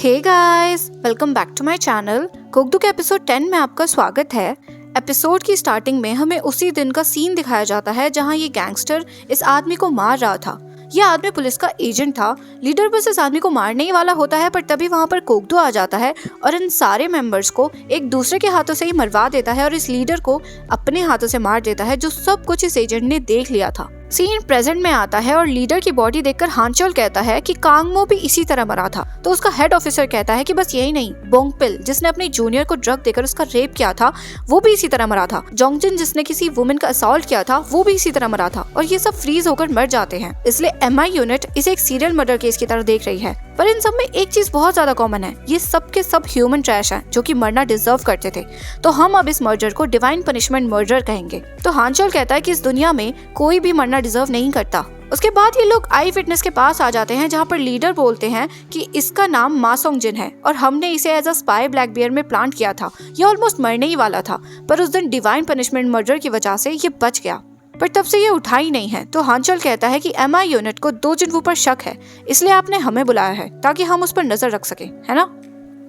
Hey guys, welcome back to my channel. कोकदू के episode 10 में आपका स्वागत है। एपिसोड की स्टार्टिंग में हमें उसी दिन का सीन दिखाया जाता है जहां ये गैंगस्टर इस आदमी को मार रहा था। यह आदमी पुलिस का एजेंट था। लीडर बस इस आदमी को मारने ही वाला होता है, पर तभी वहां पर कोकदू आ जाता है और इन सारे मेंबर्स को एक दूसरे के हाथों से ही मरवा देता है और इस लीडर को अपने हाथों से मार देता है, जो सब कुछ इस एजेंट ने देख लिया था। सीन प्रेजेंट में आता है और लीडर की बॉडी देखकर हांचोल कहता है कि कांगमो भी इसी तरह मरा था। तो उसका हेड ऑफिसर कहता है कि बस यही नहीं, बोंगपिल जिसने अपने जूनियर को ड्रग देकर उसका रेप किया था वो भी इसी तरह मरा था। जोंगजिन जिसने किसी वुमेन का असॉल्ट किया था वो भी इसी तरह मरा था और ये सब फ्रीज होकर मर जाते हैं। इसलिए MI यूनिट इसे एक सीरियल मर्डर केस की तरह देख रही है। पर इन सब में एक चीज बहुत ज्यादा कॉमन है, ये सब के सब ह्यूमन ट्रैश हैं जो कि मरना डिजर्व करते थे। तो हम अब इस मर्डर को डिवाइन पनिशमेंट मर्डर कहेंगे। तो हांचोल कहता है कि इस दुनिया में कोई भी मरना डिजर्व नहीं करता। उसके बाद ये लोग आई विटनेस के पास आ जाते हैं जहाँ पर लीडर बोलते हैं कि इसका नाम मा सोंगजिन है और हमने इसे as a spy black bear में प्लांट किया था। ये ऑलमोस्ट मरने ही वाला था, पर उस दिन डिवाइन पनिशमेंट मर्डर की वजह से ये बच गया, पर तब से ये उठा ही नहीं है। तो हांचोल कहता है कि MI यूनिट को दो जिन्हों पर शक है, इसलिए आपने हमें बुलाया है ताकि हम उस पर नजर रख सके, है ना।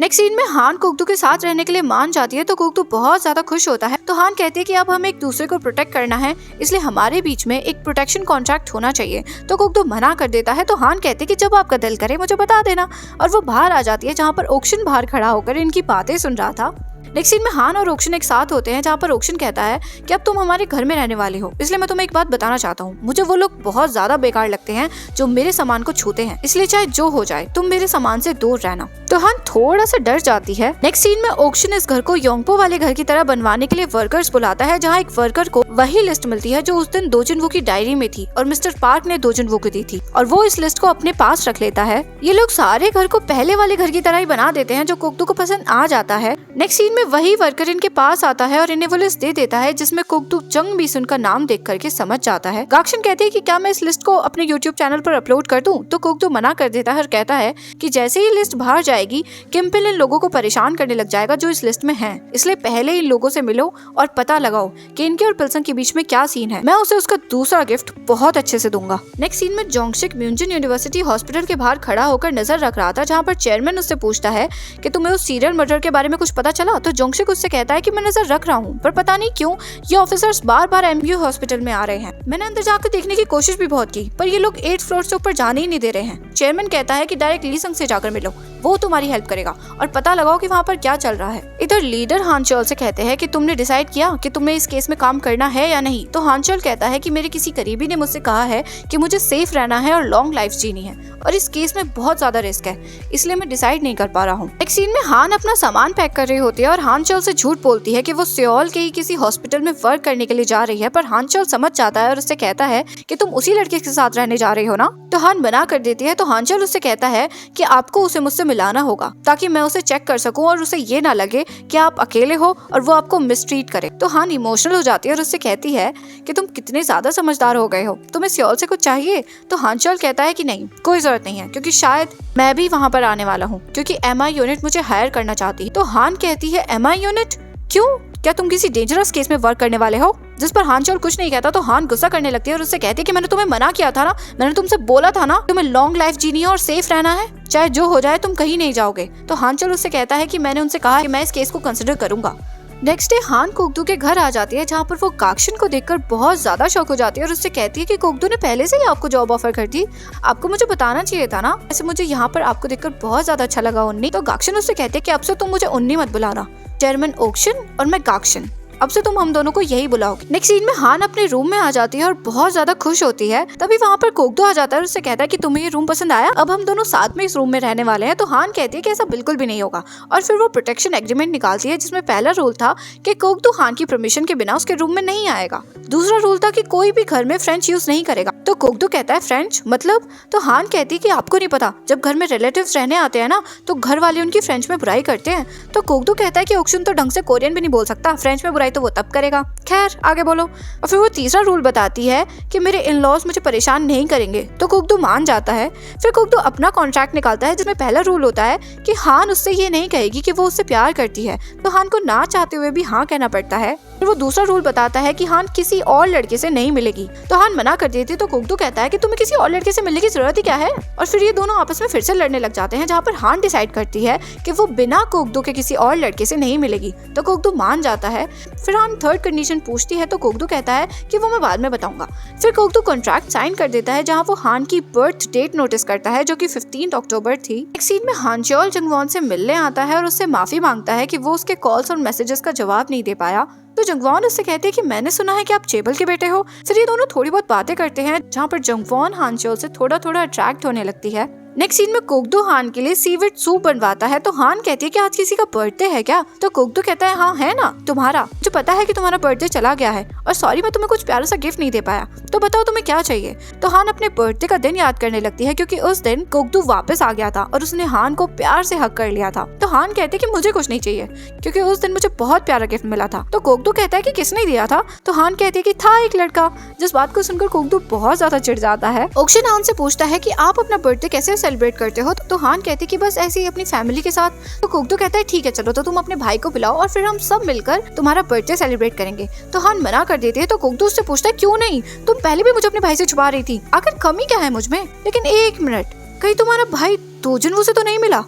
नेक्स्ट सीन में हान कोकदू के साथ रहने के लिए मान जाती है तो कोकदू बहुत ज्यादा खुश होता है। तो हान कहती है कि अब हमें एक दूसरे को प्रोटेक्ट करना है, इसलिए हमारे बीच में एक प्रोटेक्शन कॉन्ट्रैक्ट होना चाहिए। तो कोकदू मना कर देता है। तो हान कहती है कि जब आपका दिल करे मुझे बता देना, और वो बाहर आ जाती है जहाँ पर ओक्शन बाहर खड़ा होकर इनकी बातें सुन रहा था। नेक्स्ट सीन में हान और ओक्शन एक साथ होते हैं जहाँ पर ओक्शन कहता है कि अब तुम हमारे घर में रहने वाले हो, इसलिए मैं तुम्हें एक बात बताना चाहता हूँ। मुझे वो लोग बहुत ज्यादा बेकार लगते हैं जो मेरे सामान को छूते हैं, इसलिए चाहे जो हो जाए तुम मेरे सामान से दूर रहना। तो हान थोड़ा सा डर जाती है। नेक्स्ट सीन में ओक्शन इस घर को योंगपो वाले घर की तरह बनवाने के लिए वर्कर्स बुलाता है, जहाँ एक वर्कर को वही लिस्ट मिलती है जो उस दिन दो जिन्हों की डायरी में थी और मिस्टर पार्क ने दो जिन्हों को दी थी, और वो इस लिस्ट को अपने पास रख लेता है। ये लोग सारे घर को पहले वाले घर की तरह ही बना देते हैं जो कोकदू को पसंद आ जाता है। नेक्स्ट सीन में वही वर्कर इनके पास आता है और इन्हें वो लिस्ट दे देता है जिसमें कोकदू चंग बीसुन का नाम देख करके समझ जाता है। गाक्शन कहते हैं कि क्या मैं इस लिस्ट को अपने YouTube चैनल पर अपलोड कर दूं? तो कोकदू मना कर देता है और कहता है कि जैसे ही लिस्ट बाहर जाएगी किम्पिल इन लोगों को परेशान करने लग जाएगा जो इस लिस्ट में हैं, इसलिए पहले इन लोगों से मिलो और पता लगाओ कि इनके और पिल्सन के बीच में क्या सीन है। मैं उसे उसका दूसरा गिफ्ट बहुत अच्छे से दूंगा। नेक्स्ट सीन में जोंगसिक म्यूनजिन यूनिवर्सिटी हॉस्पिटल के बाहर खड़ा होकर नजर रख रहा था, जहाँ पर चेयरमैन उससे पूछता है कि तुम्हें उस सीरियल मर्डर के बारे में कुछ पता चला? तो जोंगसिक उससे कहता है कि मैं नजर रख रहा हूँ, पर पता नहीं क्यों ये ऑफिसर्स बार बार MU हॉस्पिटल में आ रहे हैं। मैंने अंदर जाकर देखने की कोशिश भी बहुत की, पर ये लोग 8th फ्लोर से ऊपर जाने ही नहीं दे रहे हैं। चेयरमैन कहता है कि डायरेक्ट ली संग से जाकर मिलो, वो तुम्हारी हेल्प करेगा, और पता लगाओ कि वहाँ पर क्या चल रहा है। इधर लीडर हांचोल से कहते हैं कि तुमने डिसाइड किया कि तुम्हें इस केस में काम करना है या नहीं? तो हांचोल कहता है कि मेरे किसी करीबी ने मुझसे कहा है कि मुझे सेफ रहना है और लॉन्ग लाइफ जीनी है, और इस केस में बहुत ज्यादा रिस्क है, इसलिए मैं डिसाइड नहीं कर पा रहा हूँ। एक सीन में हान अपना सामान पैक कर रही होती है और हांचोल से झूठ बोलती है कि वो सियोल के ही किसी हॉस्पिटल में वर्क करने के लिए जा रही है, पर हांचोल समझ जाता है और उससे कहता है कि तुम उसी लड़के के साथ रहने जा रही हो ना। तो हान मना कर देती है। तो हांचोल उससे कहता है कि आपको उसे मुझसे मिलाना होगा ताकि मैं उसे चेक कर सकूं और उसे ये ना लगे कि आप अकेले हो और वो आपको मिसट्रीट करे। तो हान इमोशनल हो जाती है और उससे कहती है कि तुम कितने ज्यादा समझदार हो गए हो, तुम्हें सियोल से कुछ चाहिए? तो हांचोल कहता है कि नहीं, कोई जरूरत नहीं है, क्योंकि शायद मैं भी वहाँ पर आने वाला हूँ क्योंकि MI यूनिट मुझे हायर करना चाहती है। तो हान कहती है MI यूनिट? क्यों? क्या तुम किसी डेंजरस केस में वर्क करने वाले हो? जिस पर हांचोल कुछ नहीं कहता। तो हान गुस्सा करने लगती है और उससे कहती है कि मैंने तुम्हें मना किया था ना, मैंने तुमसे बोला था ना तुम्हें लॉन्ग लाइफ जीनी है और सेफ रहना है, चाहे जो हो जाए तुम कहीं नहीं जाओगे। तो हांचोल उससे कहता है कि मैंने उनसे कहा कि मैं इस केस को कंसिडर करूंगा। नेक्स्ट डे हान कोकदू के घर आ जाती है, जहाँ पर वो गाक्शन को देखकर बहुत ज्यादा शॉक हो जाती है और उससे कहती है कि कोकदू ने पहले से ही आपको जॉब ऑफर कर दी, आपको मुझे बताना चाहिए था ना। ऐसे मुझे यहाँ पर आपको देखकर बहुत ज्यादा अच्छा लगा उन्नी। तो गाक्शन उससे कहते हैं कि अब से तुम मुझे उन्नी मत बुलाना, चेयरमैन ओक्शन और मैं गाक्शन, अब से तुम हम दोनों को यही बुलाओगे। नेक्स्ट सीन में हान अपने रूम में आ जाती है और बहुत ज्यादा खुश होती है। तभी वहाँ पर कोकदू आ जाता है और उससे कहता है कि तुम्हें ये रूम पसंद आया, अब हम दोनों साथ में इस रूम में रहने वाले हैं। तो हान कहती है कि ऐसा बिल्कुल भी नहीं होगा, और फिर वो प्रोटेक्शन एग्रीमेंट निकालती है जिसमें पहला रूल था कि कोकदू हान की परमिशन के बिना उसके रूम में नहीं आएगा। दूसरा रूल था कि कोई भी घर में फ्रेंच यूज नहीं करेगा। तो कोकदू कहता है फ्रेंच मतलब? तो हान कहती है कि आपको नहीं पता, जब घर में रिलेटिव्स रहने आते हैं ना तो घर वाले उनकी फ्रेंच में बुराई करते हैं। तो कोकदू कहता है कि ओक्शन तो ढंग से कोरियन भी नहीं बोल सकता, फ्रेंच में बुराई तो वो तब करेगा। खैर आगे बोलो। और फिर वो तीसरा रूल बताती है कि मेरे इन लॉज मुझे परेशान नहीं करेंगे। तो कोकदू मान जाता है। फिर कोकदू अपना कॉन्ट्रैक्ट निकालता है जिसमें पहला रूल होता है कि हान उससे ये नहीं कहेगी कि वो उससे प्यार करती है। तो हान को ना चाहते हुए भी हाँ कहना पड़ता है। फिर वो दूसरा रूल बताता है कि हान किसी और लड़के से नहीं मिलेगी। तो हान मना कर देती है तो कोकदू कहता है कि तुम्हें किसी और लड़के से मिलने की जरूरत ही क्या है। और फिर ये दोनों आपस में फिर से लड़ने लग जाते हैं, जहाँ पर हान डिसाइड करती है कि वो बिना कोकदू के किसी और लड़के से नहीं मिलेगी। तो कोकदू मान जाता है। फिर हान थर्ड कंडीशन पूछती है तो कोकदू कहता है कि वो मैं बाद में बताऊंगा। फिर कोकदू कॉन्ट्रैक्ट साइन कर देता है, जहाँ वो हान की बर्थ डेट नोटिस करता है जो कि 15 अक्टूबर थी। एक सीन में हानचोल जंगवॉन से मिलने आता है और उससे माफी मांगता है कि वो उसके कॉल्स और मैसेजेस का जवाब नहीं दे पाया। तो जंगवॉन उससे कहते हैं कि मैंने सुना है कि आप चेबल के बेटे हो। फिर ये दोनों थोड़ी बहुत बातें करते हैं, जहाँ पर जंगवॉन हानचोल से थोड़ा थोड़ा अट्रैक्ट होने लगती है। नेक्स्ट सीन में कोकदू हान के लिए सीविड सूप बनवाता है। तो हान कहती है कि आज किसी का बर्थडे है क्या। तो कोकदू कहता है हाँ है ना, तुम्हारा। जो पता है कि तुम्हारा बर्थडे चला गया है और सॉरी मैं तुम्हें कुछ प्यारा सा गिफ्ट नहीं दे पाया, तो बताओ तुम्हें क्या चाहिए। तो हान अपने बर्थडे का दिन याद करने लगती है, क्योंकि उस दिन कोकदू वापस आ गया था और उसने हान को प्यार से हक कर लिया था। तो हान कहते हैं कि मुझे कुछ नहीं चाहिए, क्योंकि उस दिन मुझे बहुत प्यारा गिफ्ट मिला था। तो कोकदू कहता है कि किसने दिया था। तो हान कहती है कि था एक लड़का, जिस बात को सुनकर कोकदू बहुत ज्यादा चिढ़ जाता है। ओक्शन हान से पूछता है कि आप अपना बर्थडे कैसे सेलिब्रेट करते हो। तो हान कहती है कि बस ऐसे ही अपनी फैमिली के साथ। तो कोकदू कहता है ठीक है चलो, तो तुम अपने भाई को बुलाओ और फिर हम सब मिलकर तुम्हारा बर्थडे सेलिब्रेट करेंगे। तो हान मना कर देती है। तो कोकदू उससे पूछता है क्यों नहीं, तुम पहले भी मुझे अपने भाई से छुपा रही थी, आखिर कमी क्या है मुझ में। लेकिन एक मिनट, कहीं तुम्हारा भाई दोजिन्वो से तो नहीं मिला,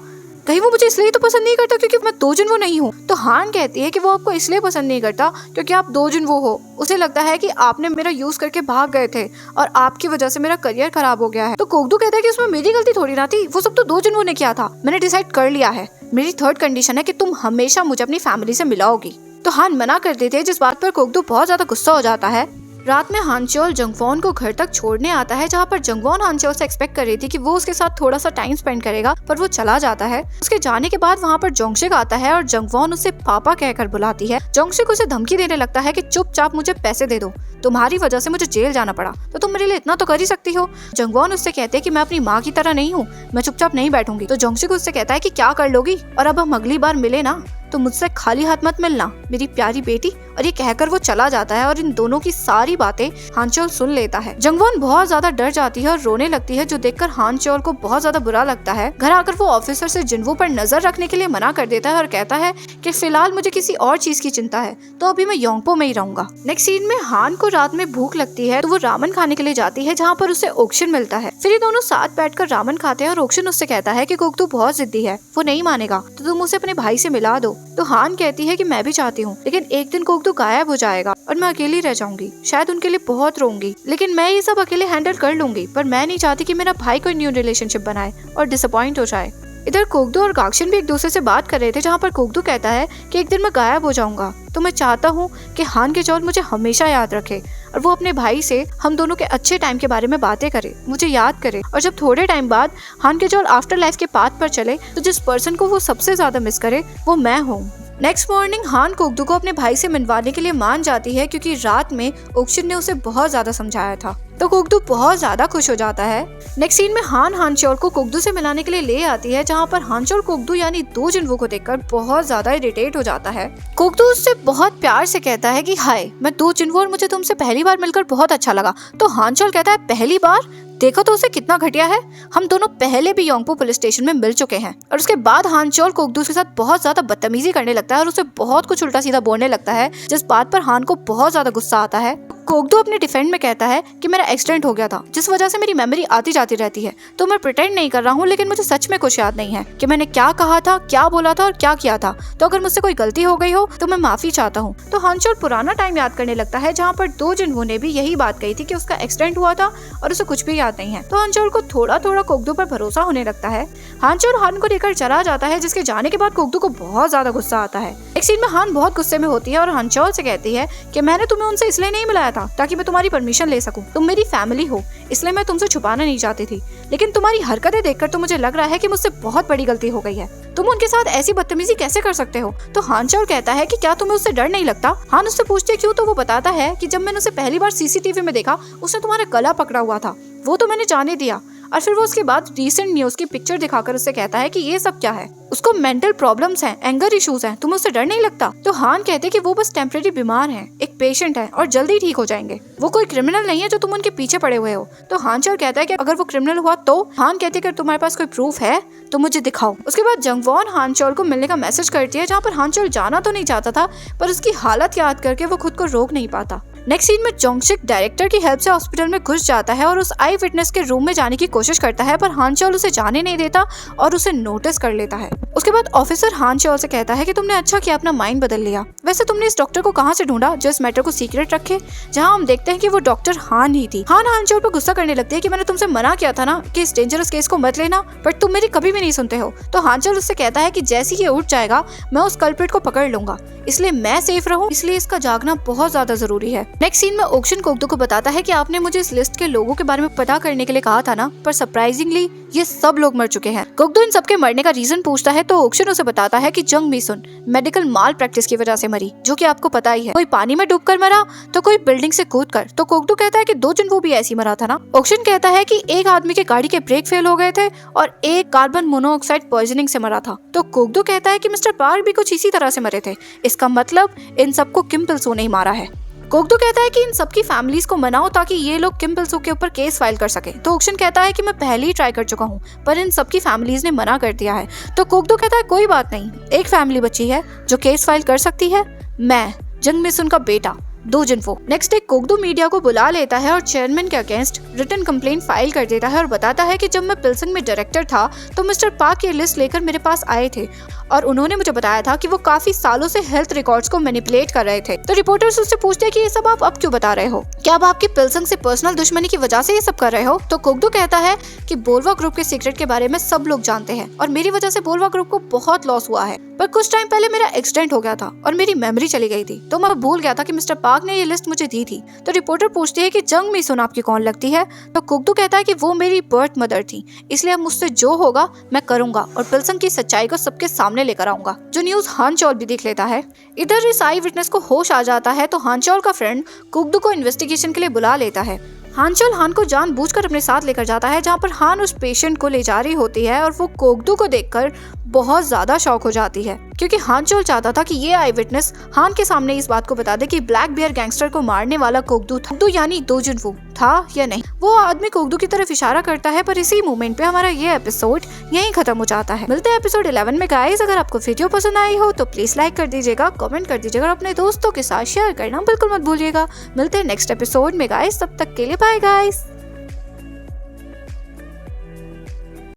कहीं वो मुझे इसलिए तो पसंद नहीं करता क्योंकि मैं दोजिन्वो नहीं हूँ। तो हान कहती है कि वो आपको इसलिए पसंद नहीं करता क्योंकि आप दोजिन्वो हो। उसे लगता है कि आपने मेरा यूज करके भाग गए थे और आपकी वजह से मेरा करियर खराब हो गया है। तो कोकदू कहता है कि उसमें मेरी गलती थोड़ी ना थी, वो सब तो दोजिन्वो ने किया था। मैंने डिसाइड कर लिया है, मेरी थर्ड कंडीशन है कि तुम हमेशा मुझे अपनी फैमिली से मिलाओगी। तो हान मना कर देते हैं, जिस बात पर कोकदू बहुत ज्यादा गुस्सा हो जाता है। रात में हानचोल जंगवॉन को घर तक छोड़ने आता है, जहाँ पर जंगवॉन हानचोल से एक्सपेक्ट कर रही थी कि वो उसके साथ थोड़ा सा टाइम स्पेंड करेगा, पर वो चला जाता है। उसके जाने के बाद वहाँ पर जोंगशिक आता है और जंगवॉन उसे पापा कहकर बुलाती है। जोंगशिक उसे धमकी देने लगता है कि चुपचाप मुझे पैसे दे दो, तुम्हारी वजह से मुझे जेल जाना पड़ा, तो तुम मेरे लिए इतना तो कर ही सकती हो। जंगवॉन उससे कहते हैं कि मैं अपनी माँ की तरह नहीं हूँ, मैं चुपचाप नहीं बैठूंगी। तो जोंगशिक उससे कहता है कि क्या कर लोगी, और अब हम अगली बार मिले ना तो मुझसे खाली हाथ मत मिलना मेरी प्यारी बेटी। और ये कहकर वो चला जाता है और इन दोनों की सारी बातें हानचोल सुन लेता है। जंगवॉन बहुत ज्यादा डर जाती है और रोने लगती है, जो देखकर हानचोल को बहुत ज्यादा बुरा लगता है। घर आकर वो ऑफिसर से जिन्वो पर नजर रखने के लिए मना कर देता है और कहता है कि फिलहाल मुझे किसी और चीज की चिंता है, तो अभी मैं योंगपो में ही रहूंगा। नेक्स्ट सीन में हान को रात में भूख लगती है, तो वो रामन खाने के लिए जाती है, जहाँ पर उसे ओक्शन मिलता है। फिर ये दोनों साथ बैठकर रामन खाते हैं और ओक्शन उससे कहता है कि कोकदू बहुत जिद्दी है, वो नहीं मानेगा, तो तुम उसे अपने भाई से मिला दो। तो हान कहती है कि मैं भी चाहती हूँ, लेकिन एक दिन कोकदू गायब हो जाएगा और मैं अकेली रह जाऊंगी, शायद उनके लिए बहुत रोऊंगी, लेकिन मैं ये सब अकेले हैंडल कर लूंगी। पर मैं नहीं चाहती कि मेरा भाई कोई न्यू रिलेशनशिप बनाए और डिसअपॉइंट हो जाए। इधर कोकदू और गाक्शिन भी एक दूसरे से बात कर रहे थे, जहाँ पर कोकदू कहता है कि एक दिन मैं गायब हो जाऊंगा, तो मैं चाहता हूँ कि हानचोल मुझे हमेशा याद रखे और वो अपने भाई से हम दोनों के अच्छे टाइम के बारे में बातें करे, मुझे याद करे। और जब थोड़े टाइम बाद हानचोल आफ्टर लाइफ के पाथ पर चले, तो जिस पर्सन को वो सबसे ज्यादा मिस करे वो मैं हूँ। नेक्स्ट मॉर्निंग हान कोकदू को अपने भाई से मिलवाने के लिए मान जाती है, क्योंकि रात में ओक्शन ने उसे बहुत ज्यादा समझाया था। तो कोकदू बहुत ज्यादा खुश हो जाता है। नेक्स्ट सीन में हान हानचोल को कोकदू से मिलाने के लिए ले आती है, जहाँ पर हानचोल कोकदू यानी दोजिन्वो को देखकर बहुत ज्यादा इरिटेट हो जाता है। कोकदू उससे बहुत प्यार से कहता है कि हाय मैं दोजिन्वो और मुझे तुमसे पहली बार मिलकर बहुत अच्छा लगा। तो हानचोल कहता है पहली बार, देखो तो उसे कितना घटिया है, हम दोनों पहले भी योंगपो पुलिस स्टेशन में मिल चुके हैं। और उसके बाद हानचोल कोकदू के साथ बहुत ज्यादा बदतमीजी करने लगता है और उसे बहुत कुछ उल्टा सीधा बोलने लगता है, जिस बात पर हान को बहुत ज्यादा गुस्सा आता है। कोकदू अपने डिफेंड में कहता है कि मेरा एक्सीडेंट हो गया था, जिस वजह से मेरी मेमोरी आती जाती रहती है, तो मैं प्रिटेंड नहीं कर रहा हूँ, लेकिन मुझे सच में कुछ याद नहीं है कि मैंने क्या कहा था, क्या बोला था और क्या किया था। तो अगर मुझसे कोई गलती हो गई हो तो मैं माफी चाहता हूँ। तो हानचोल पुराना टाइम याद करने लगता है, जहाँ पर दोजिन्वो ने भी यही बात कही थी कि उसका एक्सीडेंट हुआ था और उसे कुछ भी याद नहीं है। तो हानचोल को थोड़ा थोड़ा कोकदू पर भरोसा होने लगता है। हानचोल हान को लेकर चला जाता है, जिसके जाने के बाद कोकदू को बहुत ज्यादा गुस्सा आता है। एक सीन में हान बहुत गुस्से में होती है और हानचोल से कहती है कि मैंने तुम्हें उनसे इसलिए नहीं मिलाया था ताकि मैं तुम्हारी परमिशन ले सकूं, तुम मेरी फैमिली हो, इसलिए मैं तुमसे छुपाना नहीं चाहती थी, लेकिन तुम्हारी हरकतें देखकर तो मुझे लग रहा है कि मुझसे बहुत बड़ी गलती हो गई है, तुम उनके साथ ऐसी बदतमीजी कैसे कर सकते हो। तो हानचोल कहता है कि क्या तुम्हें उससे डर नहीं लगता। हान उससे पूछती है क्यों, तो वो बताता है कि जब मैंने उसे पहली बार सीसीटीवी में देखा उसने तुम्हारा गला पकड़ा हुआ था, वो तो मैंने जाने दिया। और फिर वो उसके बाद रीसेंट न्यूज की पिक्चर दिखाकर उससे कहता है कि ये सब क्या है, उसको मेंटल प्रॉब्लम्स हैं, एंगर इश्यूज हैं, तुम्हें उससे डर नहीं लगता। तो हान कहते कि वो बस टेम्परेरी बीमार हैं, एक पेशेंट हैं और जल्दी ठीक हो जाएंगे। वो कोई क्रिमिनल नहीं है जो तुम उनके पीछे पड़े हुए हो। तो हान चोल कहता है कि अगर वो क्रिमिनल हुआ तो हान कहती है कि तुम्हारे पास कोई प्रूफ है तो मुझे दिखाओ। उसके बाद जंगवॉन हान चोल को मिलने का मैसेज करती है, जहाँ पर हान चोल जाना तो नहीं चाहता था पर उसकी हालत याद करके वो खुद को रोक नहीं पाता। नेक्स्ट सीन में जोंगसिक डायरेक्टर की हेल्प से हॉस्पिटल में घुस जाता है और उस आई विटनेस के रूम में जाने की कोशिश करता है, पर हान चोल उसे जाने नहीं देता और उसे नोटिस कर लेता है। उसके बाद ऑफिसर हान चोल से कहता है कि तुमने अच्छा किया अपना माइंड बदल लिया। वैसे तुमने इस डॉक्टर को कहाँ से ढूंढा जो इस मैटर को सीक्रेट रखे? जहाँ हम देखते हैं कि वो डॉक्टर हान ही थी। हान चोल पर गुस्सा करने लगती है कि मैंने तुमसे मना किया था ना कि इस डेंजरस केस को मत लेना, बट तुम मेरी कभी भी नहीं सुनते हो। तो हान चोल उससे कहता है कि जैसे ही ये उठ जाएगा मैं उस कल्प्रिट को पकड़ लूंगा, इसलिए मैं सेफ रहूं, इसलिए इसका जागना बहुत ज्यादा जरूरी है। नेक्स्ट सीन में ओक्शन कोगदो को बताता है कि आपने मुझे इस लिस्ट के लोगों के बारे में पता करने के लिए कहा था ना, पर सरप्राइजिंगली ये सब लोग मर चुके हैं। कोगदो इन सबके मरने का रीजन पूछता है तो ओक्शन उसे बताता है कि जंग मिसुन मेडिकल माल प्रैक्टिस की वजह से मरी, जो कि आपको पता ही है। कोई पानी में डूबकर मरा तो कोई बिल्डिंग से कूदकर। तो कोगदो कहता है कि 2 जन वो भी ऐसी मरा था ना। ओक्शन कहता है कि एक आदमी के गाड़ी के ब्रेक फेल हो गए थे और एक कार्बन मोनोऑक्साइड पॉइजनिंग से मरा था। तो कोगदो कहता है कि मिस्टर पार्क भी कुछ इसी तरह से मरे थे, इसका मतलब इन सबको किम पिल सो ने ही मारा है। कोगदो कहता है कि इन सबकी फैमिलीज को मनाओ ताकि ये लोग किम पिल सो के ऊपर केस फाइल कर सके। तो ओक्शन कहता है कि मैं पहले ही ट्राई कर चुका हूँ पर इन सबकी फैमिलीज ने मना कर दिया है। तो कोगदो कहता है कोई बात नहीं, एक फैमिली बची है जो केस फाइल कर सकती है, मैं जंग मिसुन का बेटा दो जिनफो। नेक्स्ट डे कोगदो मीडिया को बुला लेता है और चेयरमैन के अगेंस्ट रिटन कंप्लेंट फाइल कर देता है और बताता है कि जब मैं पिल्सिंग में डायरेक्टर था तो मिस्टर पार्क ये लिस्ट लेकर मेरे पास आए थे और उन्होंने मुझे बताया था कि वो काफी सालों से हेल्थ रिकॉर्ड्स को मैनिपुलेट कर रहे थे। तो रिपोर्टर्स उससे पूछते हैं कि ये सब आप अब क्यों बता रहे हो, क्या आप आपकी पिल्सिंग से पर्सनल दुश्मनी की वजह से ये सब कर रहे हो? तो कोगदो कहता है कि बोलवा ग्रुप के सीक्रेट के बारे में सब लोग जानते हैं और मेरी वजह से बोलवा ग्रुप को बहुत लॉस हुआ है, पर कुछ टाइम पहले मेरा एक्सीडेंट हो गया था और मेरी मेमोरी चली गई थी, तो मैं भूल गया था कि मिस्टर पार्क ने ये लिस्ट मुझे दी थी। तो रिपोर्टर पूछती है कि जंग मिसुन आपकी कौन लगती है? तो कोगदो कहता है कि वो मेरी बर्थ मदर थी, इसलिए अब मुझसे जो होगा मैं करूंगा और पिल्सिंग की सच्चाई को सबके सामने लेकर आऊंगा। जो न्यूज हान चोल भी देख लेता है। इधर इस आई विटनेस को होश आ जाता है तो हान चोल का फ्रेंड कोगदो को इन्वेस्टिगेशन के लिए बुला लेता है। हान चोल हान को जानबूझकर अपने साथ लेकर जाता है, जहाँ पर हान उस पेशेंट को ले जा रही होती है और वो कोगदो को देखकर बहुत ज्यादा शॉक हो जाती है, क्योंकि हान चोल चाहता था कि ये आई विटनेस हान के सामने इस बात को बता दे कि ब्लैक बियर गैंगस्टर को मारने वाला कोगदो था, कोगदो यानी दो जिनफो था या नहीं। वो आदमी कोगदो की तरफ इशारा करता है, पर इसी मोमेंट पे हमारा ये एपिसोड यहीं खत्म हो जाता है। मिलते हैं एपिसोड 11 में गाइस। अगर आपको वीडियो पसंद आई हो तो प्लीज लाइक कर दीजिएगा, कमेंट कर दीजिएगा और अपने दोस्तों के साथ शेयर करना बिल्कुल मत भूलिएगा। मिलते हैं नेक्स्ट एपिसोड में गाइस, तब तक के लिए बाय गाइस।